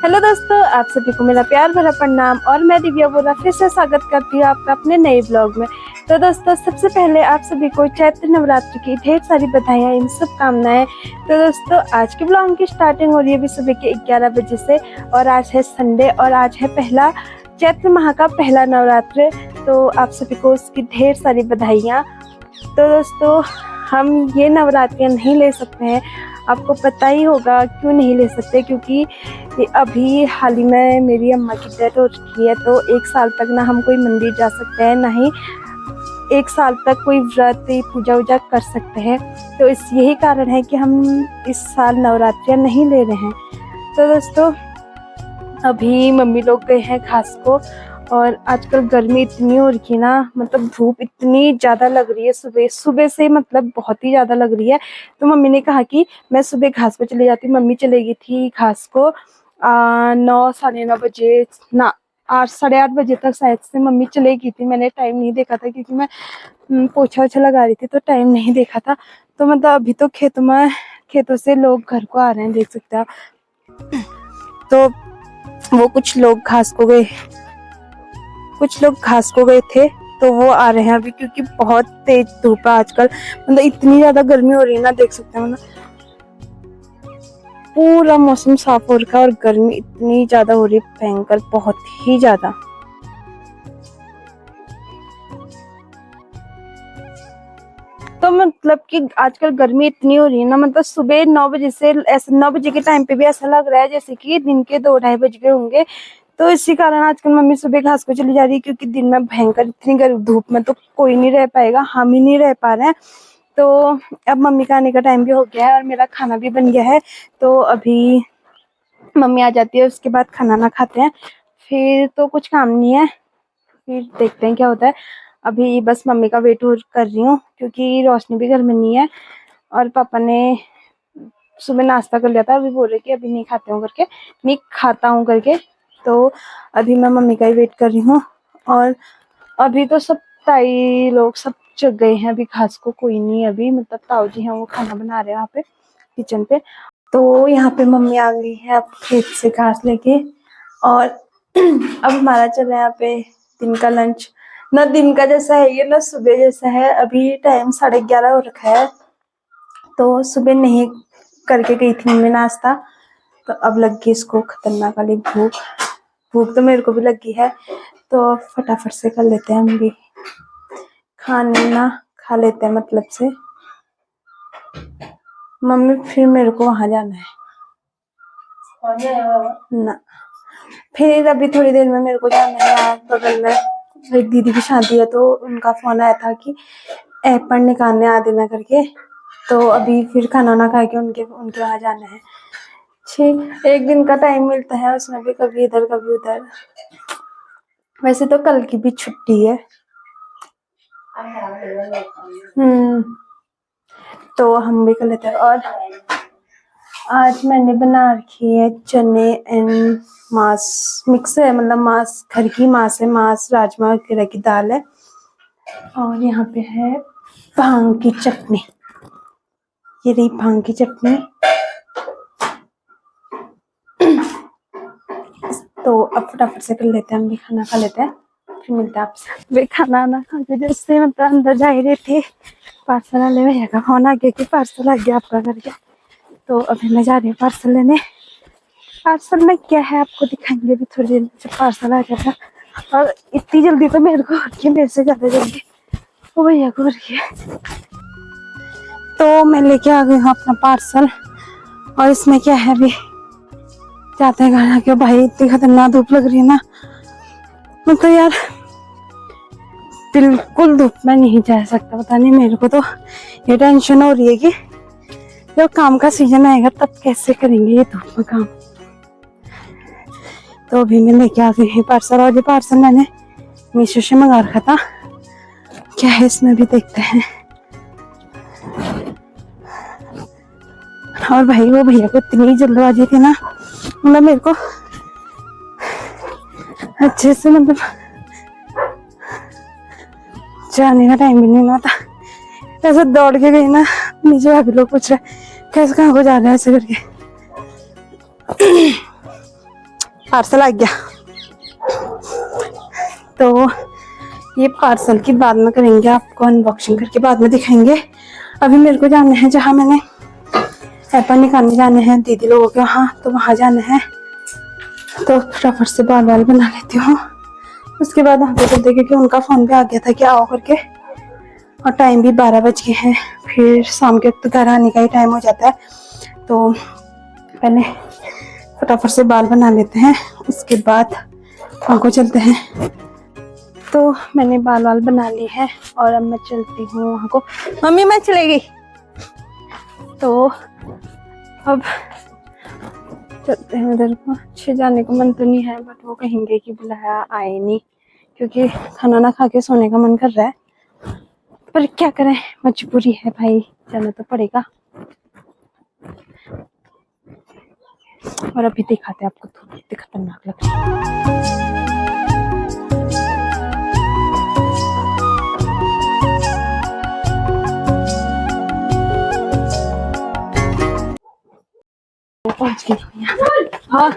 Hello दोस्तों, आप सभी को मेरा प्यार भरा प्रणाम और मैं दिव्या बोला फिर से स्वागत करती हूँ आपका अपने नए ब्लॉग में। तो दोस्तों, सबसे पहले आप सभी को चैत्र नवरात्रि की ढेर सारी बधाइयाँ एवं शुभकामनाएं। तो दोस्तों, आज के ब्लॉग की स्टार्टिंग हो रही है अभी सुबह के 11 बजे से और आज है संडे और आज है पहला चैत्र माह का पहला नवरात्र। तो आप सभी को उसकी ढेर सारी बधाइयाँ। तो दोस्तों, हम ये नवरात्रियाँ नहीं ले सकते हैं, आपको पता ही होगा क्यों नहीं ले सकते, क्योंकि अभी हाल ही में मेरी अम्मा की डेथ हो चुकी है। तो 1 साल तक ना हम कोई मंदिर जा सकते हैं, ना ही 1 साल तक कोई व्रत पूजा वूजा कर सकते हैं। तो यही कारण है कि हम इस साल नवरात्रियाँ नहीं ले रहे हैं। तो दोस्तों, अभी मम्मी लोग गए हैं घास को और आजकल गर्मी इतनी हो रही है ना, मतलब धूप इतनी ज़्यादा लग रही है सुबह सुबह से, मतलब बहुत ही ज़्यादा लग रही है। तो मम्मी ने कहा कि मैं सुबह घास पे चली जाती। मम्मी चली गई थी घास को 9 साढ़े 9 बजे ना 8 साढ़े 8 बजे तक शायद से मम्मी चले गई थी। मैंने टाइम नहीं देखा था क्योंकि मैं पोछा वोछा लगा रही थी, तो टाइम नहीं देखा था। तो मतलब अभी तो खेतों से लोग घर को आ रहे हैं, देख सकते हैं आप। तो वो कुछ लोग घास को गए थे, तो वो आ रहे हैं अभी, क्योंकि बहुत तेज धूप है आजकल। मतलब इतनी ज्यादा गर्मी हो रही है ना, देख सकते हैं। मतलब पूरा मौसम साफ हो रखा है और गर्मी इतनी ज्यादा हो रही है, भयंकर, बहुत ही ज्यादा। तो मतलब कि आजकल गर्मी इतनी हो रही है ना, मतलब सुबह 9 बजे से ऐसे 9 बजे के टाइम पे भी ऐसा लग रहा है जैसे कि दिन के 2-2:30 बज गए होंगे। तो इसी कारण आजकल मम्मी सुबह घास को चली जा रही है, क्योंकि दिन में भयंकर इतनी गर्म धूप में तो कोई नहीं रह पाएगा, हम ही नहीं रह पा रहे हैं। तो अब मम्मी का आने का टाइम भी हो गया है और मेरा खाना भी बन गया है। तो अभी मम्मी आ जाती है, उसके बाद खाना ना खाते हैं, फिर तो कुछ काम नहीं है, फिर देखते हैं क्या होता है। अभी बस मम्मी का वेट कर रही हूँ, क्योंकि रोशनी भी घर में नहीं है और पापा ने सुबह नाश्ता कर लिया था। अभी बोल रहे कि अभी नहीं खाता हूँ करके। तो अभी मैं मम्मी का ही वेट कर रही हूँ और अभी तो सब ताई लोग सब जग गए हैं, अभी घास को कोई नहीं है अभी, मतलब ताऊ जी हैं वो खाना बना रहे हैं वहाँ पे किचन पे। तो यहाँ पे मम्मी आ गई है अब खेत से घास लेके और अब हमारा चल रहा है यहाँ पे दिन का लंच। ना दिन का जैसा है ये, ना सुबह जैसा है। अभी टाइम 11:30 हो रखा है। तो सुबह नहीं करके गई थी मम्मी नाश्ता, तो अब लग गई इसको खतरनाक वाली भूख तो मेरे को भी लगी है। तो फटाफट से कर लेते हैं हम भी खाने ना, खा लेते हैं मतलब से। मम्मी फिर मेरे को वहां जाना है ना, फिर अभी थोड़ी देर में मेरे को जाना है बगल में एक दीदी की शादी है, तो उनका फोन आया था कि ऐप पर निकालने आ देना करके। तो अभी फिर खाना ना खा के उनके वहां जाना है। ठीक, एक दिन का टाइम मिलता है, उसमें भी कभी इधर कभी उधर। वैसे तो कल की भी छुट्टी है। तो हम भी कर लेते हैं। और आज मैंने बना रखी है चने एंड मांस मिक्स है, मतलब मांस, घर की मांस है, मांस राजमा वगैरह की दाल है। और यहाँ पे है भांग की चटनी, ये रही भांग की चटनी। तो अब फटाफट से कर लेते हैं, हम भी खाना खा लेते हैं, फिर मिलते हैं आपसे। वे खाना ना खा के जैसे मतलब अंदर जा ही रहे थे, पार्सल वाले भैया का फोन आ गया कि पार्सल आ गया आपका करके। तो अभी मैं जा रही हूँ पार्सल लेने। पार्सल में क्या है आपको दिखाएंगे भी थोड़ी देर से। पार्सल आ गया था और इतनी जल्दी तो मेरे को हो रही है, मेरे से ज्यादा जल्दी वो भैया को हो रही है। तो मैं लेके आ गई हूँ अपना पार्सल और इसमें क्या है, अभी जाते हैं घर आके। भाई इतनी खतरनाक धूप लग रही है ना, मतलब यार बिल्कुल धूप में नहीं जा सकता। पता नहीं मेरे को तो ये टेंशन हो रही है कि जब काम का सीजन आएगा तब कैसे करेंगे ये धूप में काम। तो अभी मैं लेके आ गई है पार्सल, और ये पार्सल मैंने मीशो से मंगा रखा था। क्या है इसमें भी देखते हैं। और भाई वो भैया को इतनी जल्दबाजी थी ना, मतलब मेरे को अच्छे से मतलब जाने का टाइम भी नहीं हुआ था। ऐसे दौड़ के गई ना, नीचे भाभी लोग पूछ रहे कैसे कहाँ को जा रहे हैं ऐसे करके। पार्सल आ गया। तो ये पार्सल की बाद में करेंगे, आपको अनबॉक्सिंग करके बाद में दिखाएंगे। अभी मेरे को जाना है जहाँ मैंने एप्पल निकालने जाने हैं दीदी लोगों के वहाँ, तो वहाँ जाना है। तो फटाफट से बाल बाल बना लेती हूँ, उसके बाद वहाँ पे चलते, क्योंकि उनका फोन भी आ गया था कि आओ करके, और टाइम भी 12 बज गए हैं। फिर शाम के वक्त घर आने का ही टाइम हो जाता है, तो पहले फटाफट से बाल बना लेते हैं, उसके बाद वहाँ को चलते हैं। तो मैंने बाल वाल बना ली है और अब मैं चलती हूँ वहाँ को। मम्मी मैं चली गई, तो अब चलते हैं उधर को। अच्छे जाने का मन तो नहीं है, बट वो कहेंगे कि बुलाया आए नहीं, क्योंकि खाना ना खा के सोने का मन कर रहा है, पर क्या करें, मजबूरी है भाई, जाना तो पड़ेगा। और अभी दिखाते हैं आपको, धूप कितनी खतरनाक लग रही है। पहुंच गई हाँ।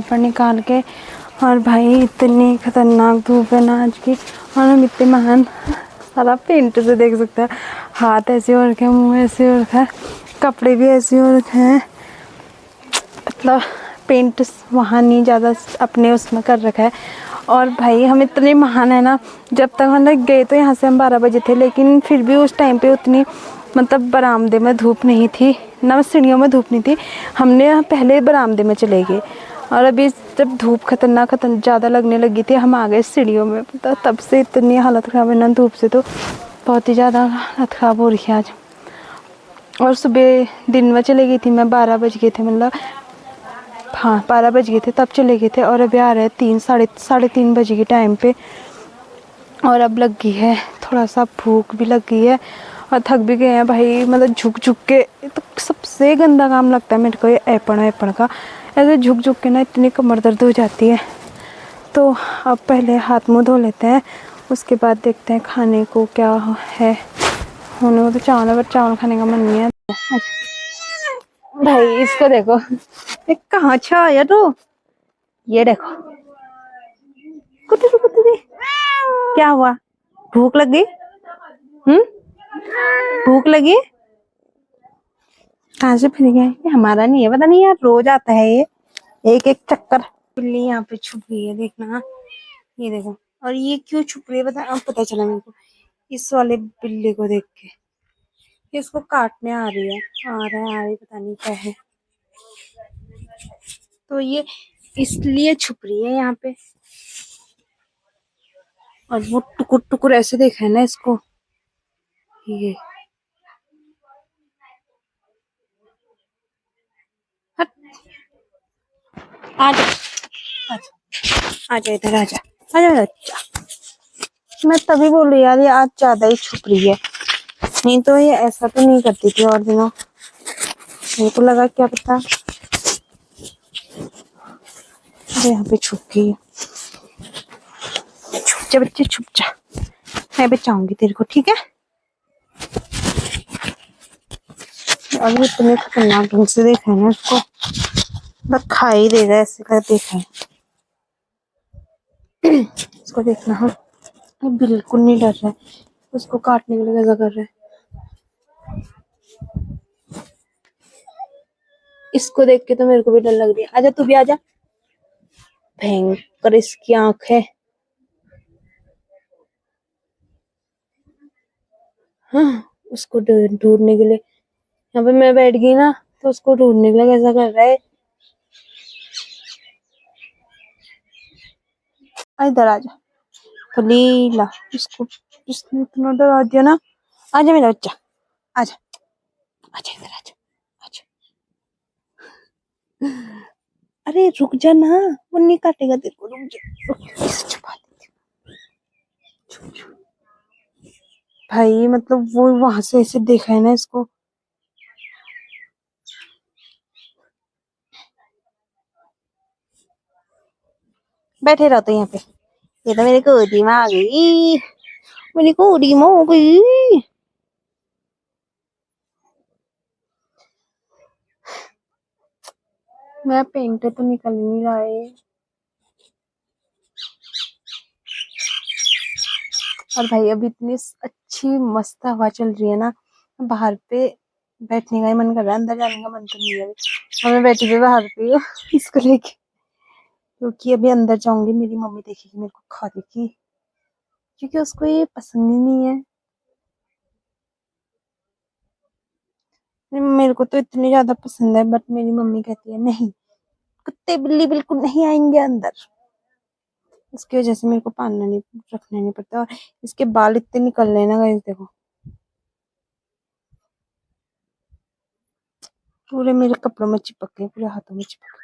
पर निकाल के, और भाई इतनी खतरनाक धूप है ना आज की, और हम इतने महान, सारा पेंट से देख सकते हैं, हाथ ऐसे हो रखे हैं, मुँह ऐसे हो रखा है, कपड़े भी ऐसे हो रखे हैं, मतलब पेंट वहाँ नहीं ज़्यादा अपने उसमें कर रखा है। और भाई हम इतने महान है ना, जब तक हम लोग गए तो यहाँ से हम 12 बजे थे, लेकिन फिर भी उस टाइम पे उतनी मतलब बरामदे में धूप नहीं थी ना, सीढ़ियों में धूप नहीं थी, हमने पहले बरामदे में चले गए, और अभी जब धूप खतरनाक ज़्यादा लगने लगी थी, हम आ गए सीढ़ियों में, तो तब से इतनी हालत ख़राब है ना धूप से, तो बहुत ही ज़्यादा हालत ख़राब हो रही है आज। और सुबह दिन में चले गई थी मैं, 12 बज गए थे, मतलब हाँ 12 बज गए थे तब चले गए थे, और अभी आ रहे हैं साढ़े तीन बजे के टाइम पे, और अब लग गई है थोड़ा सा भूख भी लग गई है, और थक भी गए हैं भाई, मतलब झुक झुक के, तो सबसे गंदा काम लगता है मेरे को ये ऐपण का, ऐसे झुक झुक के ना इतनी कमर दर्द हो जाती है। तो अब पहले हाथ मुँह धो लेते हैं, उसके बाद देखते हैं खाने को क्या है, होने को तो चावल है, पर चावल खाने का मन नहीं है। भाई इसको देखो, कहाँ छा आया तू, ये देखो कुत्ते क्या हुआ, भूख लग गई, भूख लगी, कहाँ से फिर गए, ये हमारा नहीं है, पता नहीं यार रोज आता है ये एक एक चक्कर। बिल्ली यहाँ पे छुप गई है, देखना ये देखो, और ये क्यों छुप रही है पता चला मेरे को, इस वाले बिल्ली को देख के, इसको काटने आ रही है, आ रही पता नहीं क्या है, तो ये इसलिए छुप रही है यहाँ पे, और वो टुकुर टुकुर ऐसे देखा है ना इसको, ये हट, आजा आजा आजा इधर आजा आजा मेरा बच्चा। मैं तभी बोल रही यार ये आज ज्यादा ही छुप रही है, नहीं तो ये ऐसा तो नहीं करती थी और दिनों। मेरे को लगा क्या पता। अरे यहाँ पे छुप गई है। छुप जा बच्चे छुप जा, मैं बचाऊंगी तेरे को ठीक है। अभी इतने खतरनाक ढंग से देखा है ना इसको, बस खा ही देगा ऐसे कर देखा है। इसको देखना हाँ, ये बिल्कुल नहीं डर रहा है, उसको काटने के लिए कैसा कर रहा है। इसको देख के तो मेरे को भी डर लग रही है। आजा तू भी आजा। भयंकर इसकी आंख है। हाँ उसको ढूंढने के लिए यहाँ पे मैं बैठ गई ना, तो उसको ढूंढने के लिए कैसा कर रहा है। इधर आजा फलीला, इसको इसने इतना डरा दिया ना। आजा मेरा बच्चा आजा आजा इधर आजा आजा। अरे रुक जा ना, वो नहीं काटेगा तेरे को, रुक जा रुक। इसे छुपा देती हूँ। भाई मतलब वो वहां से ऐसे देखा है ना इसको। बैठे रहते यहाँ पे। ये तो मेरे गोदी में आ गई, मेरी गोदी में हो गई। मेरा पेंट तो निकल नहीं रहा है। और भाई अभी इतनी अच्छी मस्त हवा चल रही है ना, बाहर पे बैठने का ही मन कर रहा है, अंदर जाने का मन तो नहीं है अभी। और मैं बैठी हुई बाहर पे हूँ इसको लेके, क्योंकि अभी अंदर जाऊंगी मेरी मम्मी देखेगी मेरे को खा देगी, क्योंकि उसको ये पसंद ही नहीं है। मेरे को तो इतनी ज्यादा पसंद है, बट मेरी मम्मी कहती है नहीं, कुत्ते बिल्ली बिल्कुल नहीं आएंगे अंदर। इसकी वजह से मेरे को पालना नहीं रखना नहीं पड़ता। और इसके बाल इतने निकल रहे हैं ना गाइस, देखो पूरे मेरे कपड़ों में चिपक गए, पूरे हाथों में चिपक गए।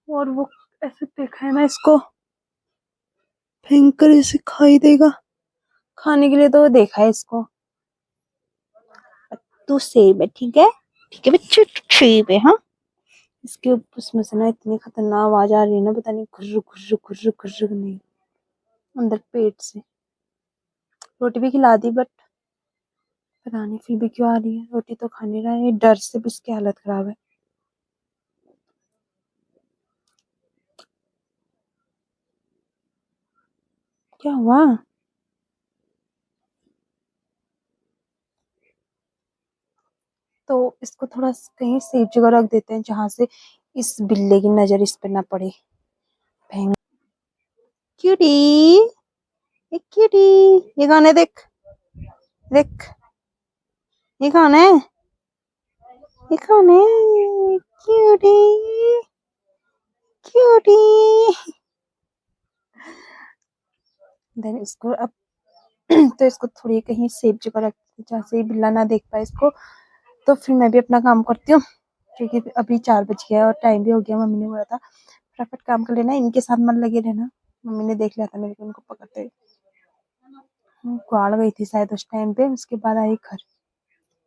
और वो ऐसे देखा है ना इसको, भयंकर इसे खाई देगा। खाने के लिए तो वो देखा है इसको। तू सेब है ठीक है बच्चे, तू सेब है हाँ। इसके उसमें से ना इतनी खतरनाक आवाज आ रही है ना, पता नहीं घुर्र घुर्र घुर्र घुर्र नहीं, अंदर पेट से। रोटी भी खिला दी, बट पता नहीं फिर भी क्यों आ रही है। रोटी तो खा नहीं रहा है, डर से भी इसकी हालत खराब है। क्या हुआ? तो इसको थोड़ा कहीं सेफ जगह रख देते हैं, जहां से इस बिल्ले की नजर इस पे ना पड़े। क्यूटी, ये क्यूटी, ये कौन है देख देख, ये कौन है, ये कौन है, क्यूटी क्यूटी। देन इसको अब तो इसको थोड़ी कहीं सेफ जगह रखती हूँ, जहाँ से बिल्ला ना देख पाए इसको। तो फिर मैं भी अपना काम करती हूँ, क्योंकि अभी 4 बज गया और टाइम भी हो गया। मम्मी ने बोला था फटाफट काम कर लेना, इनके साथ मन लगे रहना। मम्मी ने देख लिया था मेरे को उनको पकड़ते हुए, ग्वाड़ गई थी शायद उस टाइम पे। उसके बाद आई घर,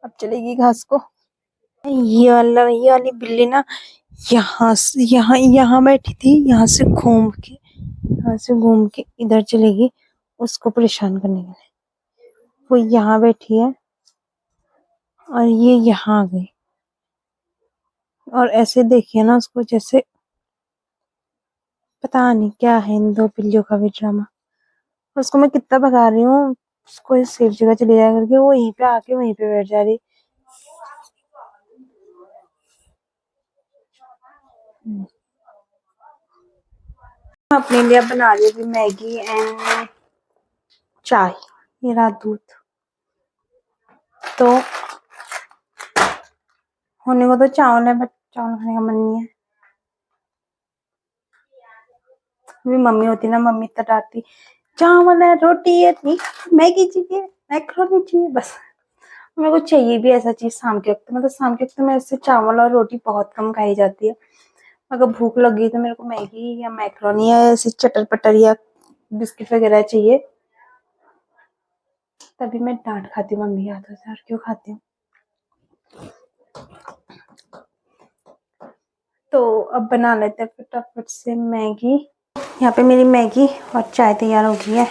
अब चलेगी घास को। ये वाली बिल्ली ना यहाँ से यहाँ यहाँ बैठी थी, यहाँ से घूम के इधर चलेगी उसको परेशान करने के लिए। वो यहाँ बैठी है और ये यहाँ आ गई, और ऐसे देखिए ना उसको, जैसे पता नहीं क्या है इन दो बिल्लियों का भी ड्रामा। उसको मैं कितना भगा रही हूँ, उसको सेफ जगह चली जाया करके, वो यहीं पे आके वहीं पे बैठ जा रही। अपने लिए बना रही हूँ मैगी एंड चाय, ये रहा दूध। तो होने को तो चावल है, बट चावल खाने का मन नहीं है। भी मम्मी होती ना, मम्मी तटाती, चावल है रोटी है नहीं, मैगी चाहिए मैक्रोनी चाहिए बस। मेरे को चाहिए भी ऐसा चीज शाम के वक्त, मतलब शाम के वक्त मेरे से चावल और रोटी बहुत कम खाई जाती है। अगर भूख लगी तो मेरे को मैगी या मैक्रोनी या ऐसी चटर पटर या बिस्किट वगैरह चाहिए, तभी मैं डांट खाती हूँ मम्मी के हाथों से। और क्यों खाती हूँ? तो अब बना लेते हैं फटाफट से मैगी। यहाँ पे मेरी मैगी और चाय तैयार हो गई है,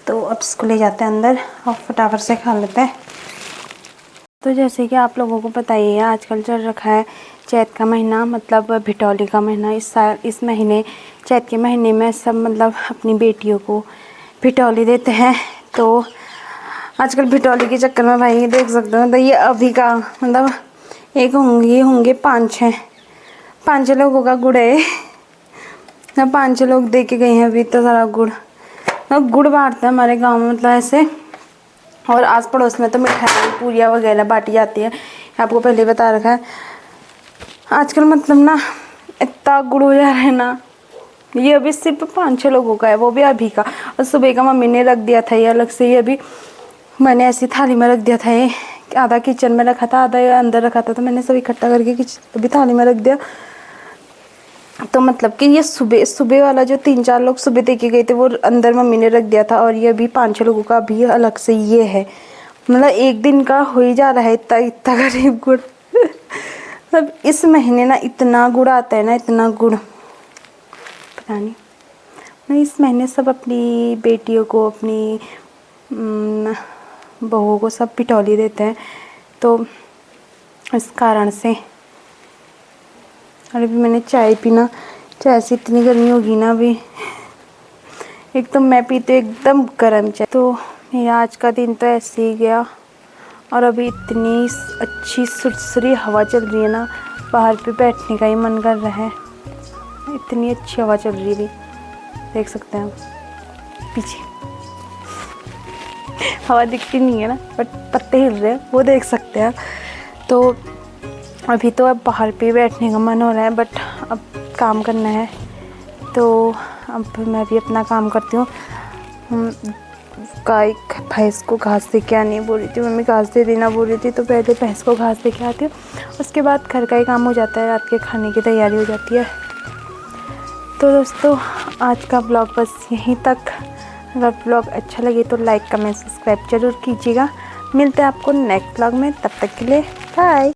तो अब इसको ले जाते हैं अंदर और फटाफट से खा लेते हैं। तो जैसे कि आप लोगों को पता ही है, आजकल चल रखा है चैत का महीना, मतलब भिटौली का महीना। इस महीने चैत के महीने में सब मतलब अपनी बेटियों को भिटौली देते हैं। तो आजकल भिटौली के चक्कर में भाई देख सकते हो, मतलब ये अभी का मतलब एक होंगे 5-6 लोगों का गुड़ है। 5 लोग दे के गए हैं अभी तो सारा गुड़। अब गुड़ बांटते हैं हमारे गाँव में, मतलब ऐसे। और आस पड़ोस में तो मिठाई पूरियाँ वगैरह बांटी जाती है, आपको पहले बता रखा है। आजकल मतलब ना इतना गुड़ हो जा रहा है ना। ये अभी सिर्फ 5-6 लोगों का है, वो भी अभी का। और सुबह का मम्मी ने रख दिया था ये अलग से, ये अभी मैंने ऐसी थाली में रख दिया था। ये आधा किचन में रखा था, आधा अंदर रखा था, तो मैंने सब इकट्ठा करके अभी थाली में रख दिया। तो मतलब कि ये सुबह वाला जो 3-4 लोग सुबह दे के गए थे वो अंदर मम्मी ने रख दिया था, और ये अभी 5-6 लोगों का अभी अलग से ये है। मतलब एक दिन का हो ही जा रहा है इतना इतना गरीब गुड़। मतलब इस महीने ना इतना गुड़ आता है ना, इतना गुड़ पता नहीं। इस महीने सब अपनी बेटियों को, अपनी बहू को सब पिटौली देते हैं, तो इस कारण से। और अभी मैंने चाय पीना, चाय से इतनी गर्मी होगी ना अभी। एक तो मैं पीते एकदम गर्म चाय। तो मेरा आज का दिन तो ऐसे ही गया। और अभी इतनी अच्छी सुरसरी हवा चल रही है ना, बाहर पे बैठने का ही मन कर रहा है। इतनी अच्छी हवा चल रही है, देख सकते हैं आप पीछे। हवा दिखती नहीं है ना, बट पत्ते हिल रहे हैं वो देख सकते हैं। तो अभी तो अब बाहर पे बैठने का मन हो रहा है, बट अब काम करना है, तो अब मैं भी अपना काम करती हूँ। गाय भैंस को घास दे के आनी बोल रही थी मम्मी, घास दे देना बोल रही थी, तो पहले भैंस को घास दे के आती हूँ। उसके बाद घर का ही काम हो जाता है, रात के खाने की तैयारी हो जाती है। तो दोस्तों आज का ब्लॉग बस यहीं तक। अगर ब्लॉग अच्छा लगे तो लाइक कमेंट सब्सक्राइब जरूर कीजिएगा। मिलते हैं आपको नेक्स्ट ब्लॉग में, तब तक के लिए बाय।